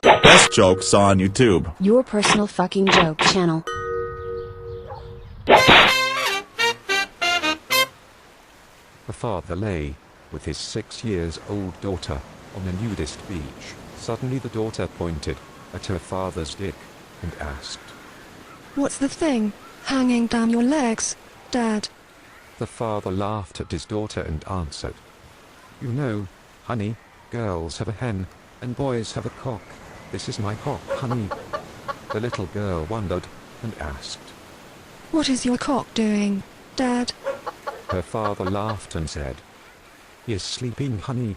Best jokes on YouTube. Your personal fucking joke channel. A father lay with his 6-year-old daughter on a nudist beach. Suddenly the daughter pointed at her father's dick and asked, "What's the thing hanging down your legs, Dad?" The father laughed at his daughter and answered, "You know, honey, girls have a hen and boys have a cock. This is my cock, honey." The little girl wondered and asked, "What is your cock doing, Dad?" Her father laughed and said, "He is sleeping, honey."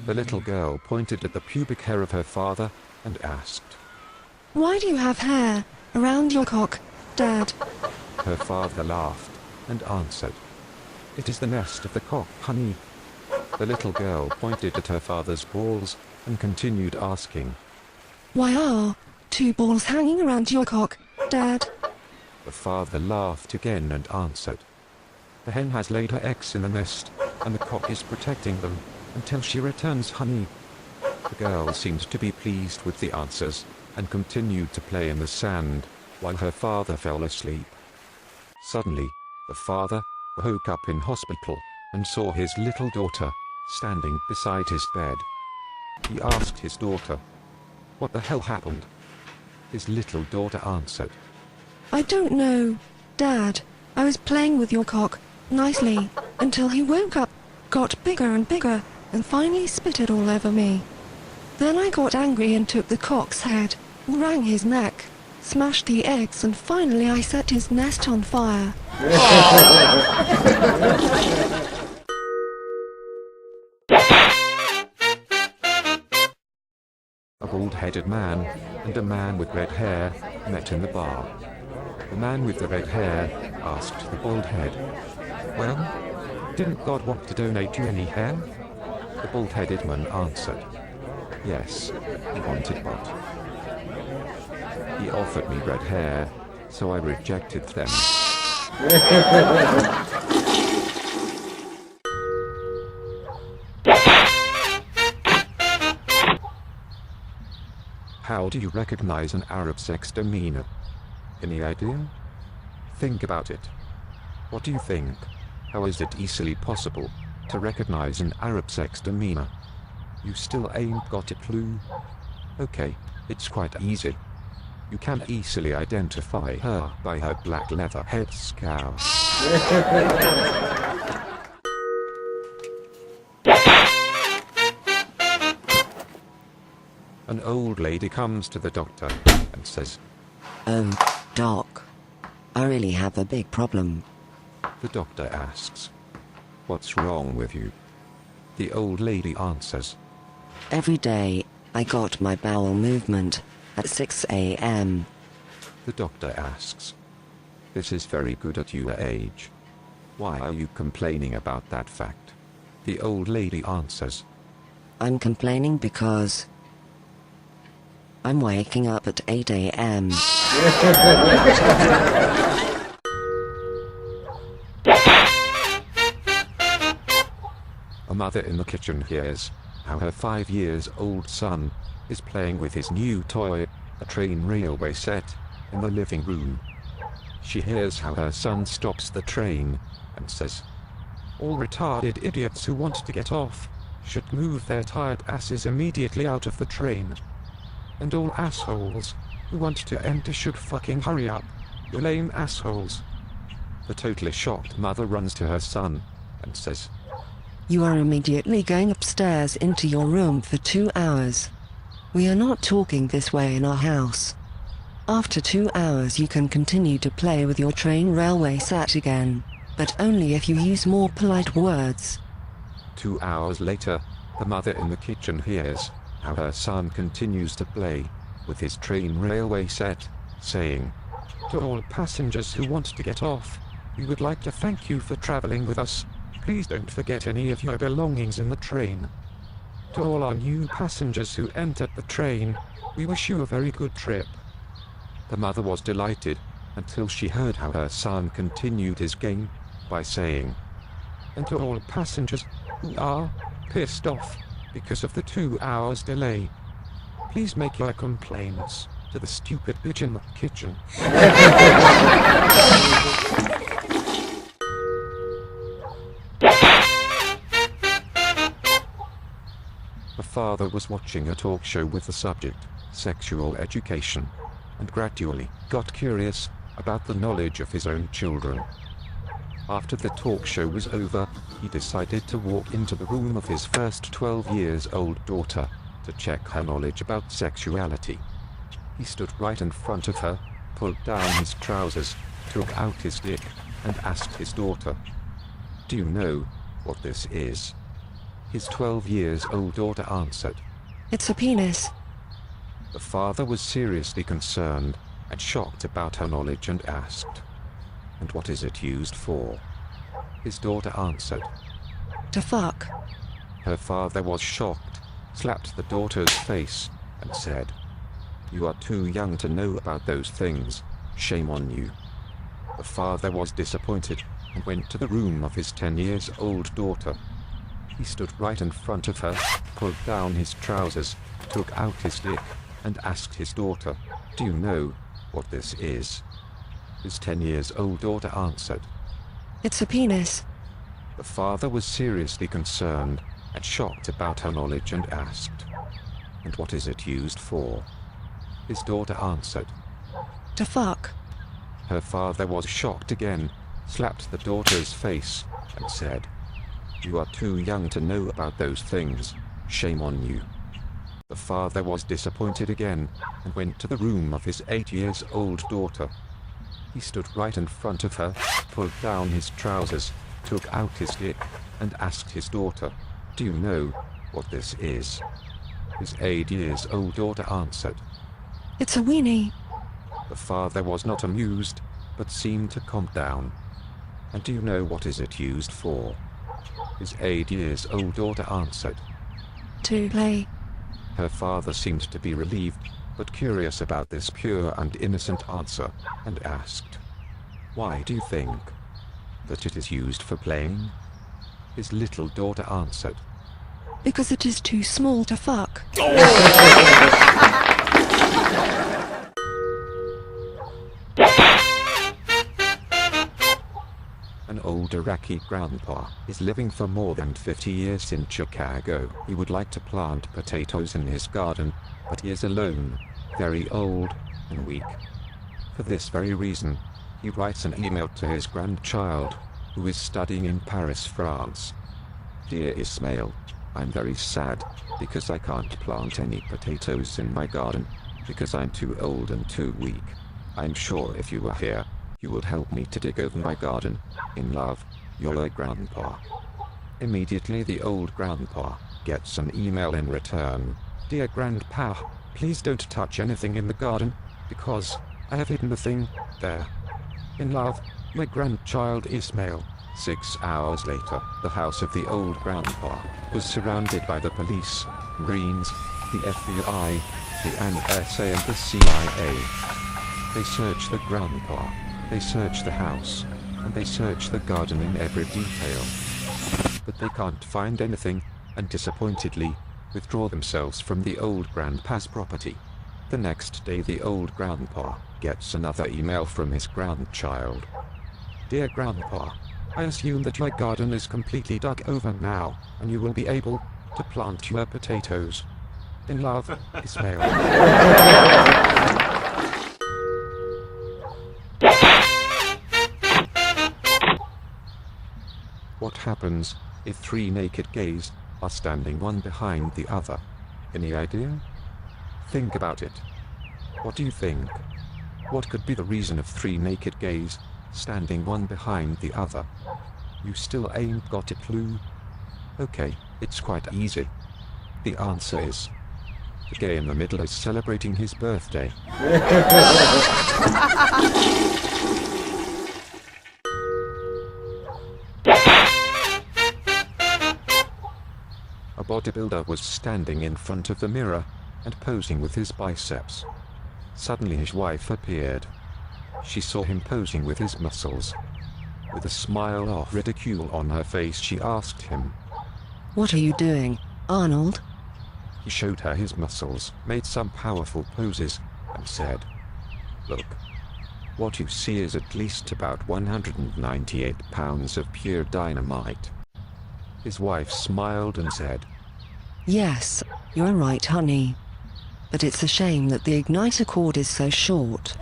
The little girl pointed at the pubic hair of her father and asked, "Why do you have hair around your cock, Dad?" Her father laughed and answered, "It is the nest of the cock, honey." The little girl pointed at her father's balls and continued asking, "Why are 2 balls hanging around your cock, Dad?" The father laughed again and answered, "The hen has laid her eggs in the nest, and the cock is protecting them until she returns, honey." The girl seemed to be pleased with the answers and continued to play in the sand while her father fell asleep. Suddenly, the father woke up in hospital and saw his little daughter standing beside his bed. He asked his daughter, "What the hell happened?" His little daughter answered, "I don't know, Dad. I was playing with your cock nicely until he woke up, got bigger and bigger, and finally spit it all over me. Then I got angry and took the cock's head, wrung his neck, smashed the eggs, and finally I set his nest on fire." A bald-headed man and a man with red hair met in the bar. The man with the red hair asked the bald head, "Well, didn't God want to donate you any hair?" The bald-headed man answered, "Yes, he wanted but he offered me red hair, so I rejected them." How do you recognize an Arab sex demeanor? Any idea? Think about it. What do you think? How is it easily possible to recognize an Arab sex demeanor? You still ain't got a clue? Okay, it's quite easy. You can easily identify her by her black leather head scowl. An old lady comes to the doctor and says, "Oh, Doc, I really have a big problem." The doctor asks, "What's wrong with you?" The old lady answers, "Every day, I got my bowel movement at 6 a.m. The doctor asks, "This is very good at your age. Why are you complaining about that fact?" The old lady answers, I'm complaining because I'm waking up at 8 a.m. A mother in the kitchen hears how her 5-year-old son is playing with his new toy, a train railway set, in the living room. She hears how her son stops the train and says, "All retarded idiots who want to get off should move their tired asses immediately out of the train. And all assholes who want to enter should fucking hurry up, you lame assholes." The totally shocked mother runs to her son and says, "You are immediately going upstairs into your room for 2 hours. We are not talking this way in our house. After 2 hours you can continue to play with your train railway set again, but only if you use more polite words." 2 hours later, the mother in the kitchen hears how her son continues to play with his train railway set, saying, "To all passengers who want to get off, we would like to thank you for traveling with us. Please don't forget any of your belongings in the train. To all our new passengers who entered the train, we wish you a very good trip." The mother was delighted until she heard how her son continued his game by saying, "And to all passengers who are pissed off because of the 2 hours delay, Please make your complaints to the stupid bitch in the kitchen. The father was watching a talk show with the subject, sexual education, and gradually got curious about the knowledge of his own children. After the talk show was over, he decided to walk into the room of his first 12-year-old daughter to check her knowledge about sexuality. He stood right in front of her, pulled down his trousers, took out his dick, and asked his daughter, "Do you know what this is?" His 12-year-old daughter answered, It's a penis. The father was seriously concerned and shocked about her knowledge and asked, "And what is it used for?" His daughter answered. To fuck. Her father was shocked, slapped the daughter's face, and said, "You are too young to know about those things. Shame on you." The father was disappointed and went to the room of his 10-year-old daughter. He stood right in front of her, pulled down his trousers, took out his dick, and asked his daughter, "Do you know what this is?" His 10-year-old daughter answered. It's a penis. The father was seriously concerned and shocked about her knowledge and asked, "And what is it used for?" His daughter answered. To fuck. Her father was shocked again, slapped the daughter's face, and said, "You are too young to know about those things. Shame on you." The father was disappointed again and went to the room of his 8-year-old daughter. He stood right in front of her, pulled down his trousers, took out his dick, and asked his daughter, "Do you know what this is?" His 8-year-old daughter answered. It's a weenie. The father was not amused, but seemed to calm down. "And do you know what is it used for?" His 8-year-old daughter answered. To play. Her father seemed to be relieved, but curious about this pure and innocent answer, and asked, "Why do you think that it is used for playing?" His little daughter answered. Because it is too small to fuck. An old Iraqi grandpa is living for more than 50 years in Chicago. He would like to plant potatoes in his garden, but he is alone, very old, and weak. For this very reason, he writes an email to his grandchild, who is studying in Paris, France. "Dear Ismail, I'm very sad, because I can't plant any potatoes in my garden, because I'm too old and too weak. I'm sure if you were here, you would help me to dig over my garden. In love, your grandpa." Immediately the old grandpa gets an email in return. "Dear grandpa, please don't touch anything in the garden, because I have hidden the thing there. In love, my grandchild Ismail." 6 hours later, the house of the old grandpa was surrounded by the police, Marines, the FBI, the NSA and the CIA. They search the grandpa, they search the house, and they search the garden in every detail. But they can't find anything, and disappointedly, withdraw themselves from the old grandpa's property. The next day the old grandpa gets another email from his grandchild. "Dear grandpa, I assume that your garden is completely dug over now, and you will be able to plant your potatoes. In love, Ismail." What happens if 3 naked gays are standing one behind the other? Any idea? Think about it. What do you think? What could be the reason of 3 naked gays standing one behind the other? You still ain't got a clue? Okay, it's quite easy. The answer is, the gay in the middle is celebrating his birthday. A bodybuilder was standing in front of the mirror and posing with his biceps. Suddenly his wife appeared. She saw him posing with his muscles. With a smile of ridicule on her face, she asked him, What are you doing, Arnold? He showed her his muscles, made some powerful poses, and said, "Look. What you see is at least about 198 pounds of pure dynamite." His wife smiled and said, Yes, you're right, honey. But it's a shame that the igniter cord is so short.